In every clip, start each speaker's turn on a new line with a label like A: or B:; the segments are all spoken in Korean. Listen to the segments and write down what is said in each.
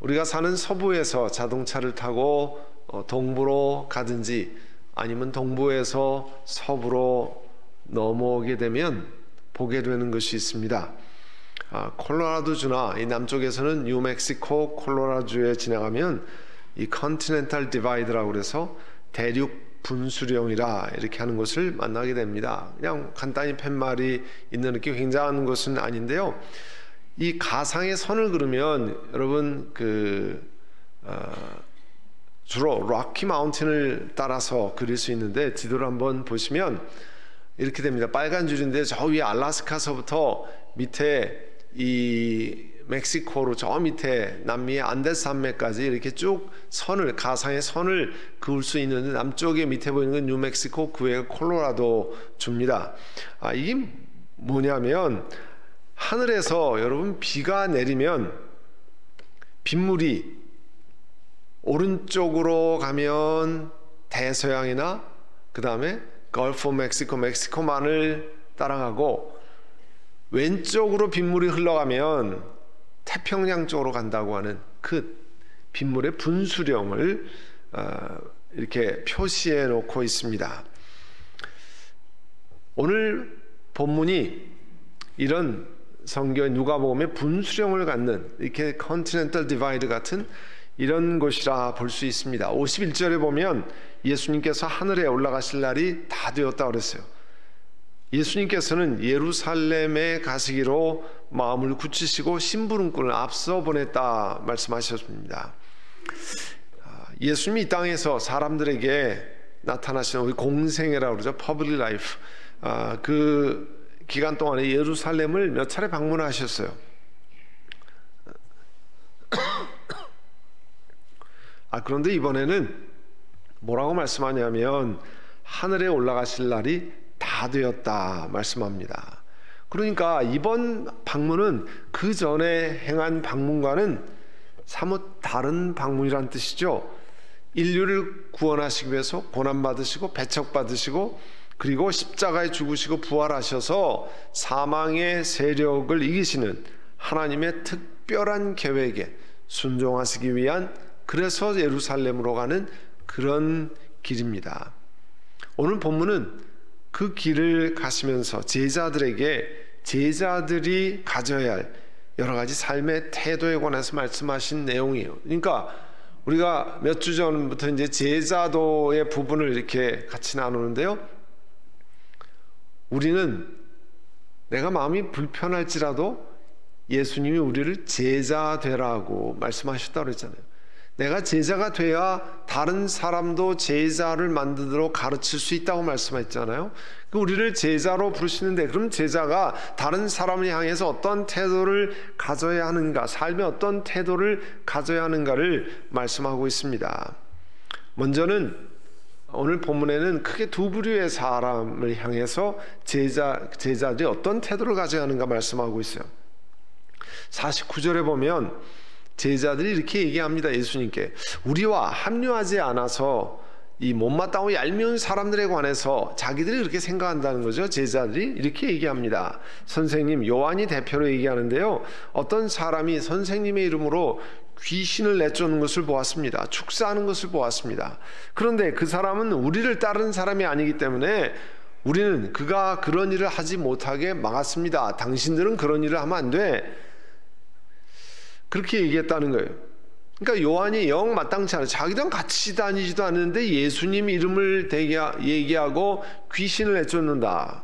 A: 우리가 사는 서부에서 자동차를 타고 동부로 가든지 아니면 동부에서 서부로 넘어오게 되면 보게 되는 것이 있습니다. 콜로라도주나 이 남쪽에서는 뉴멕시코 콜로라도주에 지나가면 이 컨티넨탈 디바이드라고 그래서 대륙 분수령이라 이렇게 하는 것을 만나게 됩니다. 그냥 간단히 팻말이 있는 이렇게 굉장한 것은 아닌데요. 이 가상의 선을 그으면 여러분 주로 록키 마운틴을 따라서 그릴 수 있는데 지도를 한번 보시면 이렇게 됩니다. 빨간 줄인데 저 위에 알라스카서부터 밑에 이 멕시코로 저 밑에 남미의 안데스 산맥까지 이렇게 쭉 선을 가상의 선을 그을 수 있는데 남쪽에 밑에 보이는 건 뉴멕시코, 그 외가 콜로라도 주입니다. 이게 뭐냐면 하늘에서 여러분 비가 내리면 빗물이 오른쪽으로 가면 대서양이나 그 다음에 걸프 멕시코, 멕시코만을 따라가고 왼쪽으로 빗물이 흘러가면 태평양 쪽으로 간다고 하는 그 빗물의 분수령을 이렇게 표시해 놓고 있습니다. 오늘 본문이 이런 성경 누가복음의 분수령을 갖는 이렇게 컨티넨탈 디바이드 같은 이런 곳이라 볼 수 있습니다. 51절에 보면 예수님께서 하늘에 올라가실 날이 다 되었다고 그랬어요. 예수님께서는 예루살렘에 가시기로 마음을 굳히시고 심부름꾼을 앞서 보냈다 말씀하셨습니다. 예수님이 이 땅에서 사람들에게 나타나시는 우리 공생애라고 그러죠. 퍼블릭 라이프. 그 기간 동안에 예루살렘을 몇 차례 방문하셨어요. 그런데 이번에는 뭐라고 말씀하냐면 하늘에 올라가실 날이 다 되었다 말씀합니다. 그러니까 이번 방문은 그 전에 행한 방문과는 사뭇 다른 방문이란 뜻이죠. 인류를 구원하시기 위해서 고난받으시고 배척받으시고 그리고 십자가에 죽으시고 부활하셔서 사망의 세력을 이기시는 하나님의 특별한 계획에 순종하시기 위한, 그래서 예루살렘으로 가는 그런 길입니다. 오늘 본문은 그 길을 가시면서 제자들이 가져야 할 여러 가지 삶의 태도에 관해서 말씀하신 내용이에요. 그러니까 우리가 몇 주 전부터 이제 제자도의 부분을 이렇게 같이 나누는데요. 우리는 내가 마음이 불편할지라도 예수님이 우리를 제자 되라고 말씀하셨다고 그랬잖아요. 내가 제자가 돼야 다른 사람도 제자를 만들도록 가르칠 수 있다고 말씀했잖아요. 우리를 제자로 부르시는데, 그럼 제자가 다른 사람을 향해서 어떤 태도를 가져야 하는가, 삶에 어떤 태도를 가져야 하는가를 말씀하고 있습니다. 먼저는 오늘 본문에는 크게 두 부류의 사람을 향해서 제자들이 어떤 태도를 가져야 하는가 말씀하고 있어요. 49절에 보면 제자들이 이렇게 얘기합니다. 예수님께 우리와 합류하지 않아서 이 못마땅하고 얄미운 사람들에 관해서 자기들이 그렇게 생각한다는 거죠. 제자들이 이렇게 얘기합니다. 선생님, 요한이 대표로 얘기하는데요, 어떤 사람이 선생님의 이름으로 귀신을 내쫓는 것을 보았습니다. 축사하는 것을 보았습니다. 그런데 그 사람은 우리를 따르는 사람이 아니기 때문에 우리는 그가 그런 일을 하지 못하게 막았습니다. 당신들은 그런 일을 하면 안 돼. 그렇게 얘기했다는 거예요. 그러니까 요한이 영 마땅치 않아요. 자기랑 같이 다니지도 않는데 예수님 이름을 얘기하고 귀신을 내쫓는다,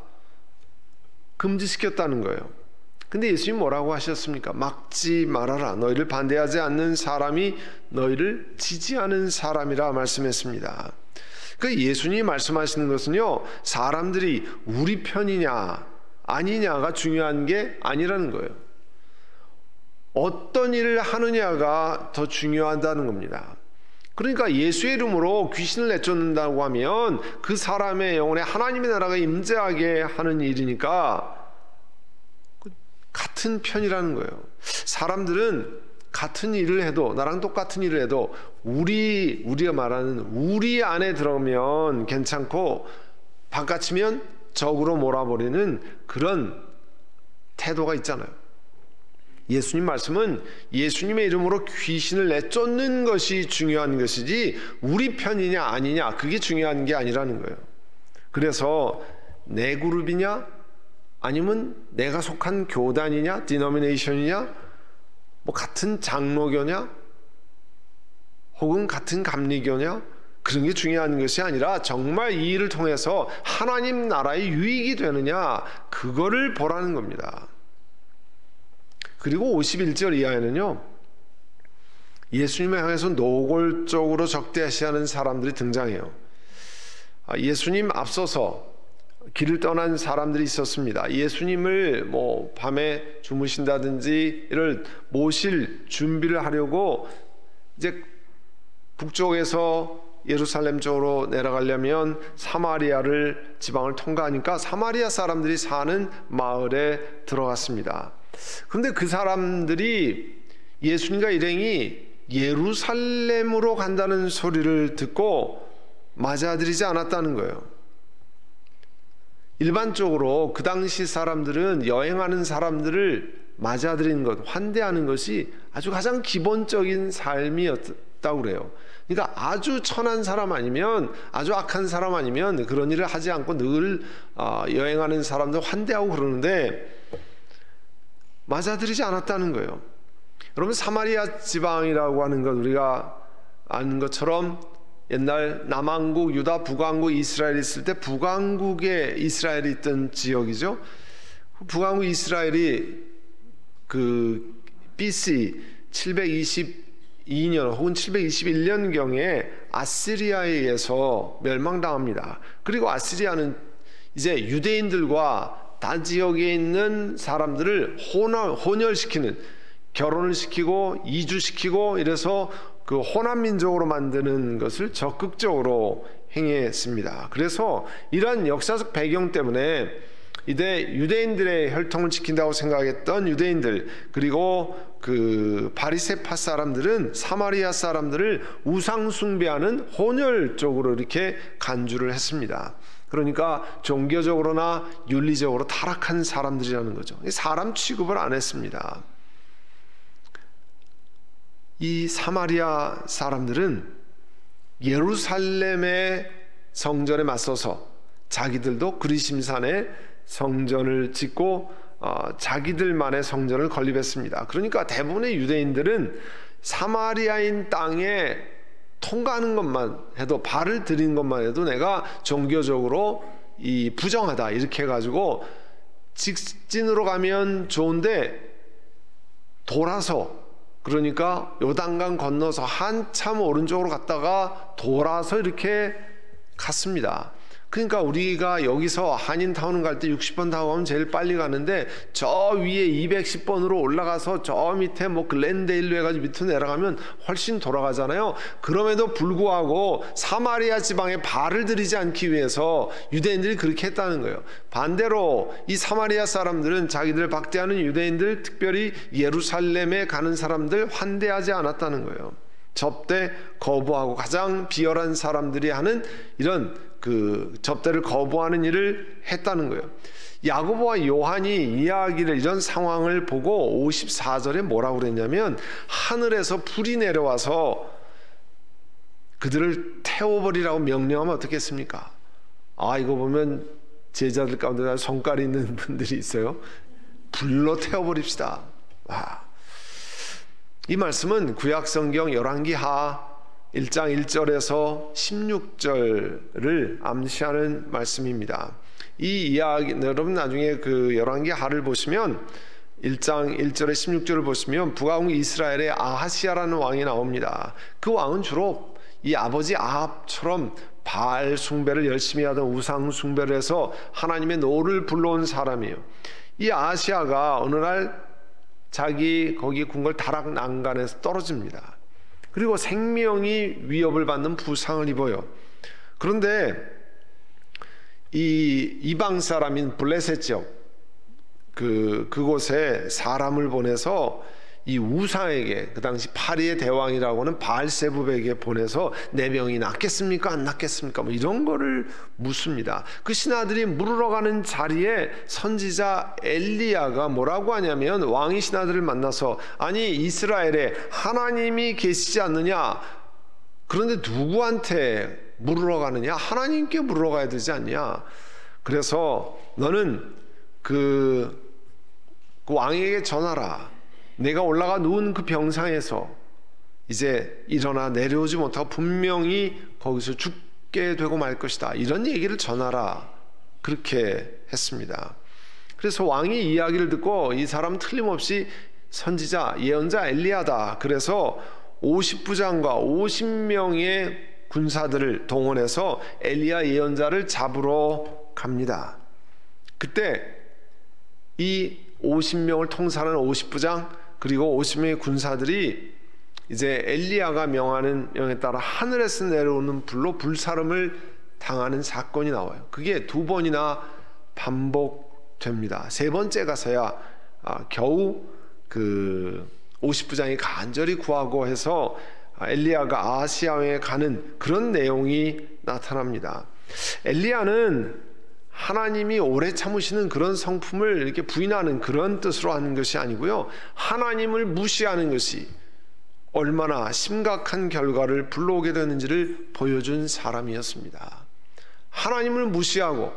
A: 금지시켰다는 거예요. 근데 예수님 뭐라고 하셨습니까? 막지 말아라. 너희를 반대하지 않는 사람이 너희를 지지하는 사람이라 말씀했습니다. 그 예수님이 말씀하시는 것은요, 사람들이 우리 편이냐 아니냐가 중요한 게 아니라는 거예요. 어떤 일을 하느냐가 더 중요하다는 겁니다. 그러니까 예수의 이름으로 귀신을 내쫓는다고 하면 그 사람의 영혼에 하나님의 나라가 임재하게 하는 일이니까 같은 편이라는 거예요. 사람들은 같은 일을 해도, 나랑 똑같은 일을 해도 우리가 말하는 우리 안에 들어오면 괜찮고 바깥이면 적으로 몰아버리는 그런 태도가 있잖아요. 예수님 말씀은 예수님의 이름으로 귀신을 내쫓는 것이 중요한 것이지 우리 편이냐 아니냐 그게 중요한 게 아니라는 거예요. 그래서 내 그룹이냐 아니면 내가 속한 교단이냐 디노미네이션이냐 뭐 같은 장로교냐 혹은 같은 감리교냐 그런 게 중요한 것이 아니라 정말 이 일을 통해서 하나님 나라의 유익이 되느냐 그거를 보라는 겁니다. 그리고 51절 이하에는요, 예수님을 향해서 노골적으로 적대시하는 사람들이 등장해요. 예수님 앞서서 길을 떠난 사람들이 있었습니다. 예수님을 뭐 밤에 주무신다든지 이를 모실 준비를 하려고 이제 북쪽에서 예루살렘 쪽으로 내려가려면 사마리아를 지방을 통과하니까 사마리아 사람들이 사는 마을에 들어갔습니다. 그런데 그 사람들이 예수님과 일행이 예루살렘으로 간다는 소리를 듣고 맞아들이지 않았다는 거예요. 일반적으로 그 당시 사람들은 여행하는 사람들을 맞아들이는 것, 환대하는 것이 아주 가장 기본적인 삶이었다고 그래요. 그러니까 아주 천한 사람 아니면, 아주 악한 사람 아니면 그런 일을 하지 않고 늘 여행하는 사람들 환대하고 그러는데 맞아들이지 않았다는 거예요. 여러분, 사마리아 지방이라고 하는 것 우리가 아는 것처럼 옛날 남왕국, 유다, 북왕국, 이스라엘이 있을 때 북왕국에 이스라엘이 있던 지역이죠. 북왕국 이스라엘이 그 BC 722년 혹은 721년경에 아시리아에 의해서 멸망당합니다. 그리고 아시리아는 이제 유대인들과 다 지역에 있는 사람들을 혼혈시키는, 결혼을 시키고 이주시키고 이래서 그 혼합민족으로 만드는 것을 적극적으로 행했습니다. 그래서 이런 역사적 배경 때문에 이때 유대인들의 혈통을 지킨다고 생각했던 유대인들, 그리고 그 바리새파 사람들은 사마리아 사람들을 우상 숭배하는 혼혈 쪽으로 이렇게 간주를 했습니다. 그러니까 종교적으로나 윤리적으로 타락한 사람들이라는 거죠. 사람 취급을 안 했습니다. 이 사마리아 사람들은 예루살렘의 성전에 맞서서 자기들도 그리심산에 성전을 짓고 자기들만의 성전을 건립했습니다. 그러니까 대부분의 유대인들은 사마리아인 땅에 통과하는 것만 해도, 발을 들이는 것만 해도 내가 종교적으로 이 부정하다 이렇게 해가지고 직진으로 가면 좋은데 돌아서, 그러니까 요단강 건너서 한참 오른쪽으로 갔다가 돌아서 이렇게 갔습니다. 그러니까 우리가 여기서 한인타운 갈 때 60번 타고 가면 제일 빨리 가는데 저 위에 210번으로 올라가서 저 밑에 뭐 글렌데일로 해가지고 밑으로 내려가면 훨씬 돌아가잖아요. 그럼에도 불구하고 사마리아 지방에 발을 들이지 않기 위해서 유대인들이 그렇게 했다는 거예요. 반대로 이 사마리아 사람들은 자기들 박대하는 유대인들, 특별히 예루살렘에 가는 사람들 환대하지 않았다는 거예요. 접대 거부하고 가장 비열한 사람들이 하는 이런 그 접대를 거부하는 일을 했다는 거예요. 야고보와 요한이 이야기를, 이런 상황을 보고 54절에 뭐라고 그랬냐면, 하늘에서 불이 내려와서 그들을 태워버리라고 명령하면 어떻겠습니까? 이거 보면 제자들 가운데 성깔이 있는 분들이 있어요. 불로 태워버립시다. 이 말씀은 구약성경 열왕기하 1장 1절에서 16절을 암시하는 말씀입니다. 이 이야기, 여러분 나중에 그 열왕기하를 보시면 1장 1절에 16절을 보시면 북왕국 이스라엘의 아하시아라는 왕이 나옵니다. 그 왕은 주로 이 아버지 아합처럼 바알 숭배를 열심히 하던 우상 숭배를 해서 하나님의 노를 불러온 사람이에요. 이 아하시아가 어느 날 자기 거기 궁궐 다락 난간에서 떨어집니다. 그리고 생명이 위협을 받는 부상을 입어요. 그런데 이 이방 사람인 블레셋 지역 그곳에 사람을 보내서 이 우상에게, 그 당시 파리의 대왕이라고 하는 바알세붑에게 보내서 내 병이 낫겠습니까 안 낫겠습니까 뭐 이런 거를 묻습니다. 그 신하들이 물으러 가는 자리에 선지자 엘리야가 뭐라고 하냐면, 왕이 신하들을 만나서 아니 이스라엘에 하나님이 계시지 않느냐, 그런데 누구한테 물으러 가느냐, 하나님께 물으러 가야 되지 않냐, 그래서 너는 그 왕에게 전하라. 내가 올라가 누운 그 병상에서 이제 일어나 내려오지 못하고 분명히 거기서 죽게 되고 말 것이다, 이런 얘기를 전하라, 그렇게 했습니다. 그래서 왕이 이야기를 듣고 이 사람 틀림없이 선지자 예언자 엘리야다, 그래서 50부장과 50명의 군사들을 동원해서 엘리야 예언자를 잡으러 갑니다. 그때 이 50명을 통솔하는 50부장 그리고 50명의 군사들이 이제 엘리야가 명하는 명에 따라 하늘에서 내려오는 불로 불사름을 당하는 사건이 나와요. 그게 2번이나 반복됩니다. 3번째 가서야 겨우 그 50부장이 간절히 구하고 해서 엘리야가 아하스 왕에게 가는 그런 내용이 나타납니다. 엘리야는 하나님이 오래 참으시는 그런 성품을 이렇게 부인하는 그런 뜻으로 하는 것이 아니고요, 하나님을 무시하는 것이 얼마나 심각한 결과를 불러오게 되는지를 보여준 사람이었습니다. 하나님을 무시하고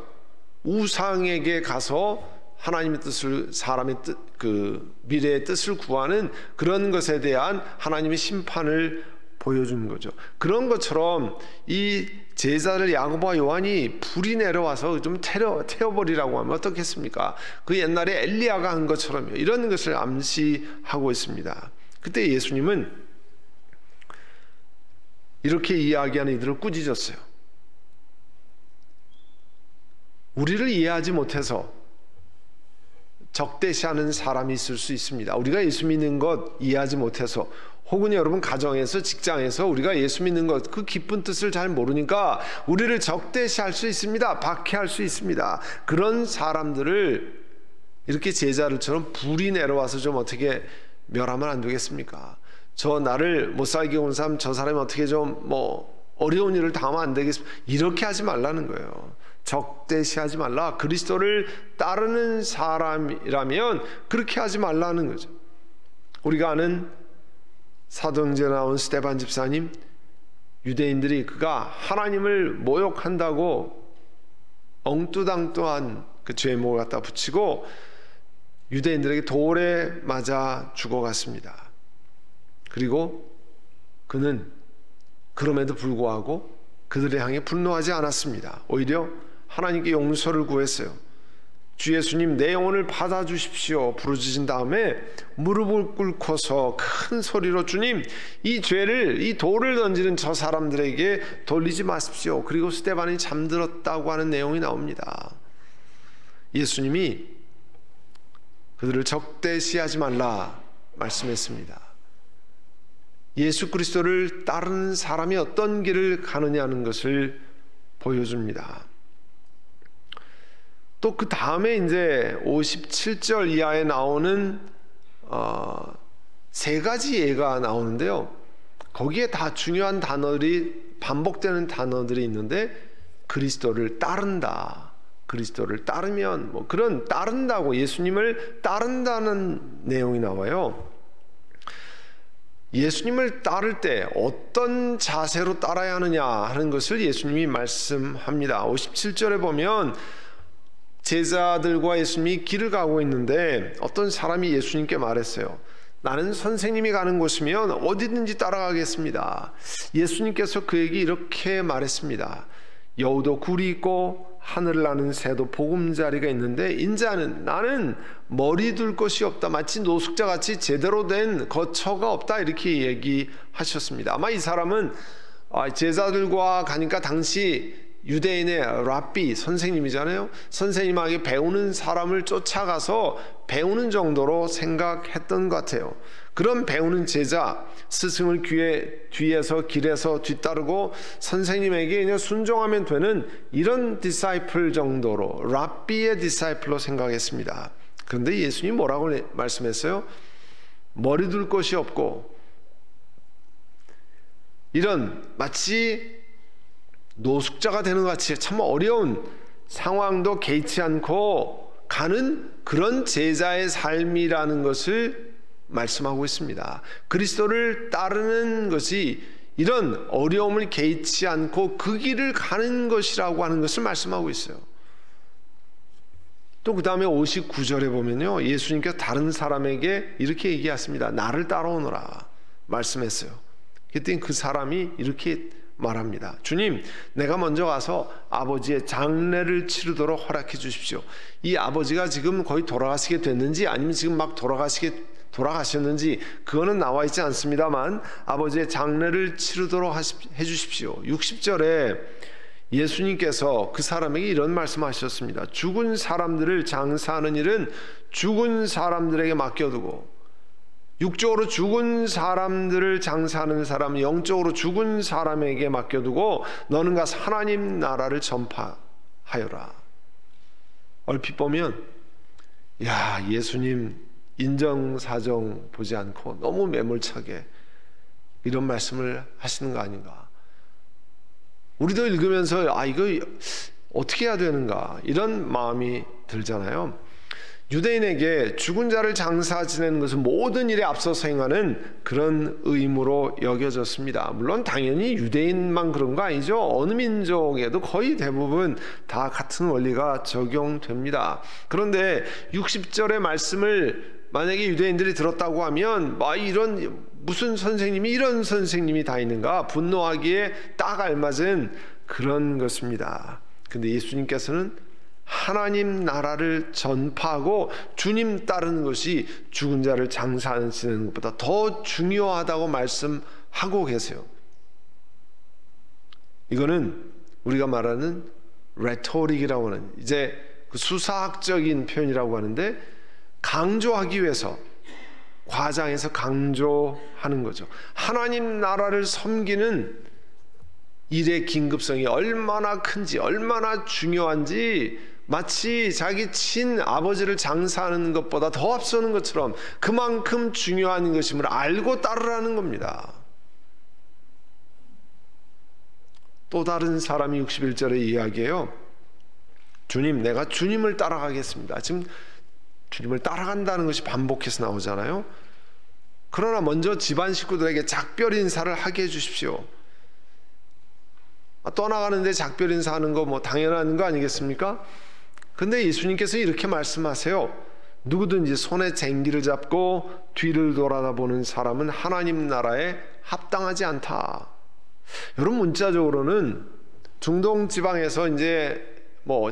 A: 우상에게 가서 하나님의 뜻을, 사람의 뜻, 그 미래의 뜻을 구하는 그런 것에 대한 하나님의 심판을 보여주는 거죠. 그런 것처럼 이 제자들 야고보와 요한이 불이 내려와서 좀 태워버리라고 하면 어떻겠습니까? 그 옛날에 엘리야가 한 것처럼요, 이런 것을 암시하고 있습니다. 그때 예수님은 이렇게 이야기하는 이들을 꾸짖었어요. 우리를 이해하지 못해서 적대시하는 사람이 있을 수 있습니다. 우리가 예수 믿는 것 이해하지 못해서, 혹은 여러분 가정에서, 직장에서 우리가 예수 믿는 것 그 깊은 뜻을 잘 모르니까 우리를 적대시할 수 있습니다. 박해할 수 있습니다. 그런 사람들을 이렇게 제자들처럼 불이 내려와서 좀 어떻게 멸하면 안 되겠습니까? 저 나를 못 살게 온 사람, 저 사람이 어떻게 좀 뭐 어려운 일을 당하면 안 되겠습니까? 이렇게 하지 말라는 거예요. 적대시하지 말라. 그리스도를 따르는 사람이라면 그렇게 하지 말라는 거죠. 우리가 아는 사도행전에 나온 스데반 집사님, 유대인들이 그가 하나님을 모욕한다고 엉뚜당뚜한 그 죄목을 갖다 붙이고 유대인들에게 돌에 맞아 죽어갔습니다. 그리고 그는 그럼에도 불구하고 그들을 향해 분노하지 않았습니다. 오히려 하나님께 용서를 구했어요. 주 예수님, 내 영혼을 받아주십시오 부르짖은 다음에 무릎을 꿇고서 큰 소리로, 주님, 이 죄를, 이 돌을 던지는 저 사람들에게 돌리지 마십시오. 그리고 스데반이 잠들었다고 하는 내용이 나옵니다. 예수님이 그들을 적대시하지 말라 말씀했습니다. 예수 그리스도를 따르는 사람이 어떤 길을 가느냐는 것을 보여줍니다. 또 그 다음에 이제 57절 이하에 나오는 3가지 예가 나오는데요, 거기에 다 중요한 단어들이, 반복되는 단어들이 있는데, 그리스도를 따른다, 그리스도를 따르면, 뭐 그런 따른다고, 예수님을 따른다는 내용이 나와요. 예수님을 따를 때 어떤 자세로 따라야 하느냐 하는 것을 예수님이 말씀합니다. 57절에 보면 제자들과 예수님이 길을 가고 있는데 어떤 사람이 예수님께 말했어요. 나는 선생님이 가는 곳이면 어디든지 따라가겠습니다. 예수님께서 그에게 이렇게 말했습니다. 여우도 굴이 있고 하늘을 나는 새도 보금자리가 있는데 인자는, 나는 머리 둘 것이 없다, 마치 노숙자같이 제대로 된 거처가 없다, 이렇게 얘기하셨습니다. 아마 이 사람은 제자들과 가니까 당시 유대인의 랍비, 선생님이잖아요. 선생님에게 배우는 사람을 쫓아가서 배우는 정도로 생각했던 것 같아요. 그런 배우는 제자, 스승을 뒤에서 길에서 뒤따르고 선생님에게 그냥 순종하면 되는 이런 디사이플 정도로, 랍비의 디사이플로 생각했습니다. 그런데 예수님이 뭐라고 말씀했어요? 머리 둘 곳이 없고 이런 마치 노숙자가 되는 것 같이 참 어려운 상황도 개의치 않고 가는 그런 제자의 삶이라는 것을 말씀하고 있습니다. 그리스도를 따르는 것이 이런 어려움을 개의치 않고 그 길을 가는 것이라고 하는 것을 말씀하고 있어요. 또 그 다음에 59절에 보면요, 예수님께서 다른 사람에게 이렇게 얘기했습니다. 나를 따라오너라 말씀했어요. 그랬더니 그 사람이 이렇게 말합니다. 주님, 내가 먼저 가서 아버지의 장례를 치르도록 허락해 주십시오. 이 아버지가 지금 거의 돌아가시게 됐는지 아니면 지금 막 돌아가셨는지 그거는 나와 있지 않습니다만 아버지의 장례를 치르도록 해 주십시오. 60절에 예수님께서 그 사람에게 이런 말씀하셨습니다. 죽은 사람들을 장사하는 일은 죽은 사람들에게 맡겨두고 육적으로 죽은 사람들을 장사하는 사람, 영적으로 죽은 사람에게 맡겨두고 너는 가서 하나님 나라를 전파하여라. 얼핏 보면 야, 예수님 인정사정 보지 않고 너무 매몰차게 이런 말씀을 하시는 거 아닌가. 우리도 읽으면서 이거 어떻게 해야 되는가 이런 마음이 들잖아요. 유대인에게 죽은 자를 장사 지내는 것은 모든 일에 앞서서 행하는 그런 의무로 여겨졌습니다. 물론 당연히 유대인만 그런 거 아니죠. 어느 민족에도 거의 대부분 다 같은 원리가 적용됩니다. 그런데 60절의 말씀을 만약에 유대인들이 들었다고 하면 이런 무슨 선생님이 이런 선생님이 다 있는가 분노하기에 딱 알맞은 그런 것입니다. 근데 예수님께서는 하나님 나라를 전파하고 주님 따르는 것이 죽은 자를 장사하는 것보다 더 중요하다고 말씀하고 계세요. 이거는 우리가 말하는 레토릭이라고 하는 이제 그 수사학적인 표현이라고 하는데 강조하기 위해서 과장해서 강조하는 거죠. 하나님 나라를 섬기는 일의 긴급성이 얼마나 큰지 얼마나 중요한지 마치 자기 친아버지를 장사하는 것보다 더 앞서는 것처럼 그만큼 중요한 것임을 알고 따르라는 겁니다. 또 다른 사람이 61절에 이야기해요. 주님, 내가 주님을 따라가겠습니다. 지금 주님을 따라간다는 것이 반복해서 나오잖아요. 그러나 먼저 집안 식구들에게 작별 인사를 하게 해주십시오. 떠나가는데 작별 인사하는 거 당연한 거 아니겠습니까? 근데 예수님께서 이렇게 말씀하세요. 누구든지 손에 쟁기를 잡고 뒤를 돌아다보는 사람은 하나님 나라에 합당하지 않다. 여러분, 문자적으로는 중동 지방에서 이제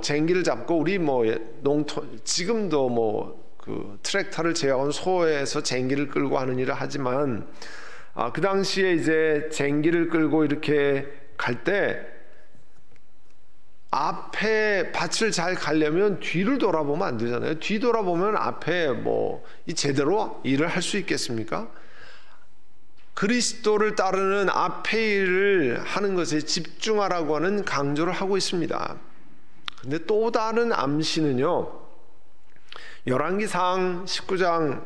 A: 쟁기를 잡고 우리 농토 지금도 그 트랙터를 제어한 소에서 쟁기를 끌고 하는 일을 하지만 그 당시에 이제 쟁기를 끌고 이렇게 갈 때 앞에 밭을 잘 가려면 뒤를 돌아보면 안 되잖아요. 뒤 돌아보면 앞에 이 제대로 일을 할 수 있겠습니까? 그리스도를 따르는 앞에 일을 하는 것에 집중하라고 하는 강조를 하고 있습니다. 근데 또 다른 암시는요, 열왕기상 19장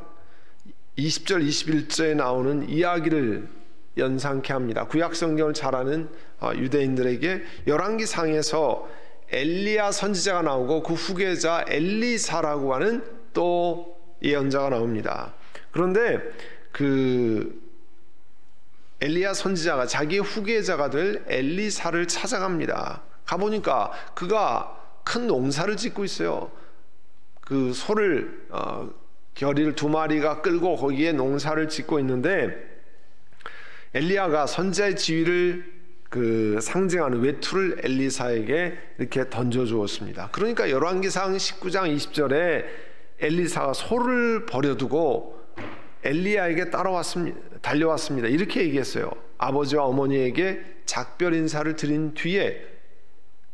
A: 20절 21절에 나오는 이야기를 연상케 합니다. 구약 성경을 잘 아는 유대인들에게 열왕기상에서 엘리야 선지자가 나오고 그 후계자 엘리사라고 하는 또 예언자가 나옵니다. 그런데 그 엘리야 선지자가 자기의 후계자가 될 엘리사를 찾아갑니다. 가보니까 그가 큰 농사를 짓고 있어요. 그 소를 겨리를 2마리가 끌고 거기에 농사를 짓고 있는데 엘리야가 선지자의 지위를 그 상징하는 외투를 엘리사에게 이렇게 던져 주었습니다. 그러니까 열왕기상 19장 20절에 엘리사가 소를 버려두고 엘리야에게 달려왔습니다. 이렇게 얘기했어요. 아버지와 어머니에게 작별 인사를 드린 뒤에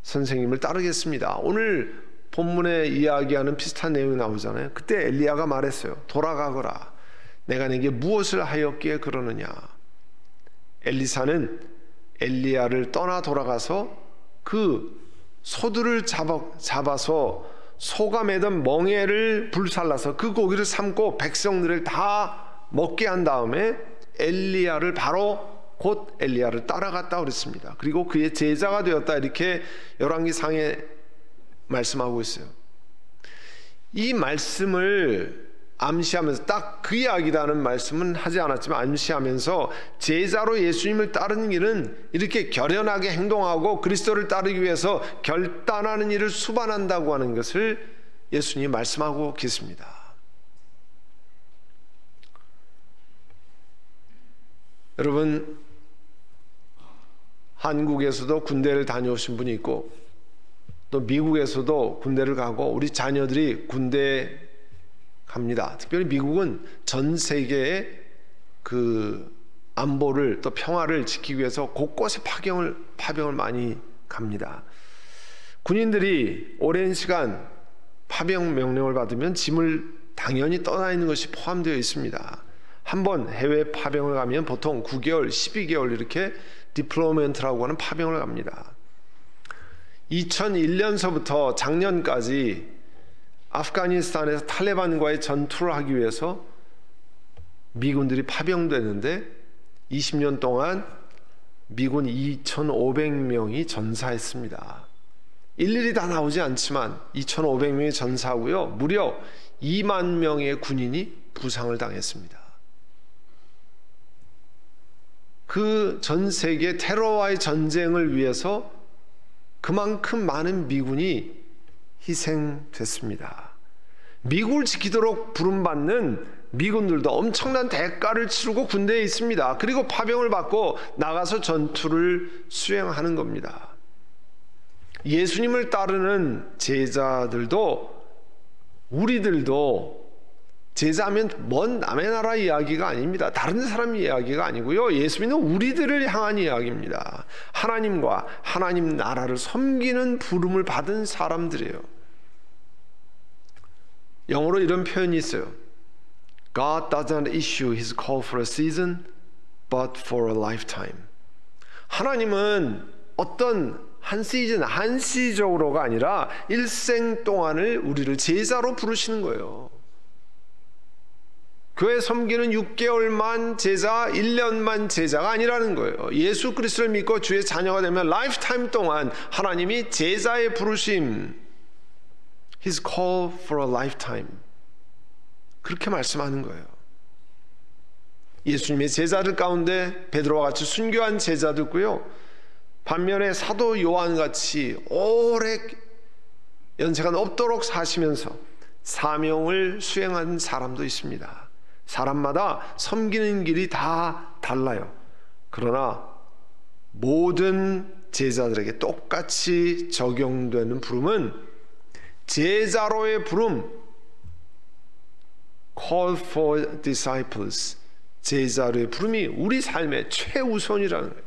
A: 선생님을 따르겠습니다. 오늘 본문에 이야기하는 비슷한 내용이 나오잖아요. 그때 엘리야가 말했어요. 돌아가거라. 내가 내게 무엇을 하였기에 그러느냐. 엘리사는 엘리야를 떠나 돌아가서 그 소들을 잡아서 소가 매던 멍에를 불살라서 그 고기를 삶고 백성들을 다 먹게 한 다음에 엘리야를 바로 곧 엘리야를 따라갔다 그랬습니다. 그리고 그의 제자가 되었다 이렇게 열왕기상에 말씀하고 있어요. 이 말씀을 암시하면서 딱 그 이야기라는 말씀은 하지 않았지만 암시하면서 제자로 예수님을 따르는 일은 이렇게 결연하게 행동하고 그리스도를 따르기 위해서 결단하는 일을 수반한다고 하는 것을 예수님이 말씀하고 계십니다. 여러분, 한국에서도 군대를 다녀오신 분이 있고 또 미국에서도 군대를 가고 우리 자녀들이 군대 갑니다. 특별히 미국은 전 세계의 그 안보를 또 평화를 지키기 위해서 곳곳에 파병을 많이 갑니다. 군인들이 오랜 시간 파병 명령을 받으면 짐을 당연히 떠나 있는 것이 포함되어 있습니다. 한번 해외 파병을 가면 보통 9개월, 12개월 이렇게 디플로먼트라고 하는 파병을 갑니다. 2001년서부터 작년까지 아프가니스탄에서 탈레반과의 전투를 하기 위해서 미군들이 파병되는데 20년 동안 미군 2,500명이 전사했습니다. 일일이 다 나오지 않지만 2,500명이 전사하고요. 무려 2만 명의 군인이 부상을 당했습니다. 그 전 세계 테러와의 전쟁을 위해서 그만큼 많은 미군이 희생됐습니다. 미국을 지키도록 부름받는 미군들도 엄청난 대가를 치르고 군대에 있습니다. 그리고 파병을 받고 나가서 전투를 수행하는 겁니다. 예수님을 따르는 제자들도 우리들도 제자하면 먼 남의 나라 이야기가 아닙니다. 다른 사람 이야기가 아니고요. 예수 믿는 우리들을 향한 이야기입니다. 하나님과 하나님 나라를 섬기는 부름을 받은 사람들이에요. 영어로 이런 표현이 있어요. God doesn't issue his call for a season, but for a lifetime. 하나님은 어떤 한 시즌, 한시적으로가 아니라 일생 동안을 우리를 제자로 부르시는 거예요. 교회 섬기는 6개월만 제자, 1년만 제자가 아니라는 거예요. 예수 그리스도를 믿고 주의 자녀가 되면 라이프타임 동안 하나님이 제자의 부르심, His call for a lifetime, 그렇게 말씀하는 거예요. 예수님의 제자들 가운데 베드로와 같이 순교한 제자도 있고요. 반면에 사도 요한같이 오래 연세가 높도록 사시면서 사명을 수행한 사람도 있습니다. 사람마다 섬기는 길이 다 달라요. 그러나 모든 제자들에게 똑같이 적용되는 부름은 제자로의 부름, Call for disciples, 제자로의 부름이 우리 삶의 최우선이라는 거예요.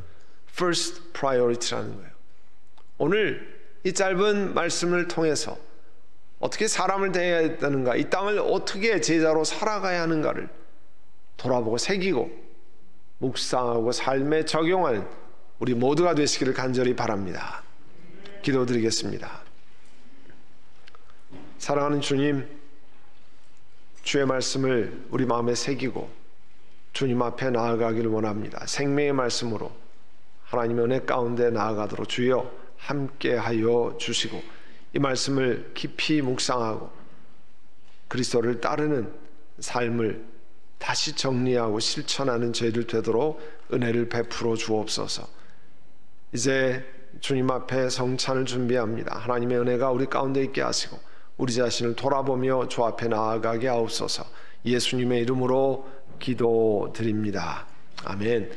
A: First priority라는 거예요. 오늘 이 짧은 말씀을 통해서 어떻게 사람을 대해야 되는가, 이 땅을 어떻게 제자로 살아가야 하는가를 돌아보고 새기고 묵상하고 삶에 적용하는 우리 모두가 되시기를 간절히 바랍니다. 기도드리겠습니다. 사랑하는 주님, 주의 말씀을 우리 마음에 새기고 주님 앞에 나아가기를 원합니다. 생명의 말씀으로 하나님의 은혜 가운데 나아가도록 주여 함께하여 주시고 이 말씀을 깊이 묵상하고 그리스도를 따르는 삶을 다시 정리하고 실천하는 저희들 되도록 은혜를 베풀어 주옵소서. 이제 주님 앞에 성찬을 준비합니다. 하나님의 은혜가 우리 가운데 있게 하시고 우리 자신을 돌아보며 주 앞에 나아가게 하옵소서. 예수님의 이름으로 기도드립니다. 아멘.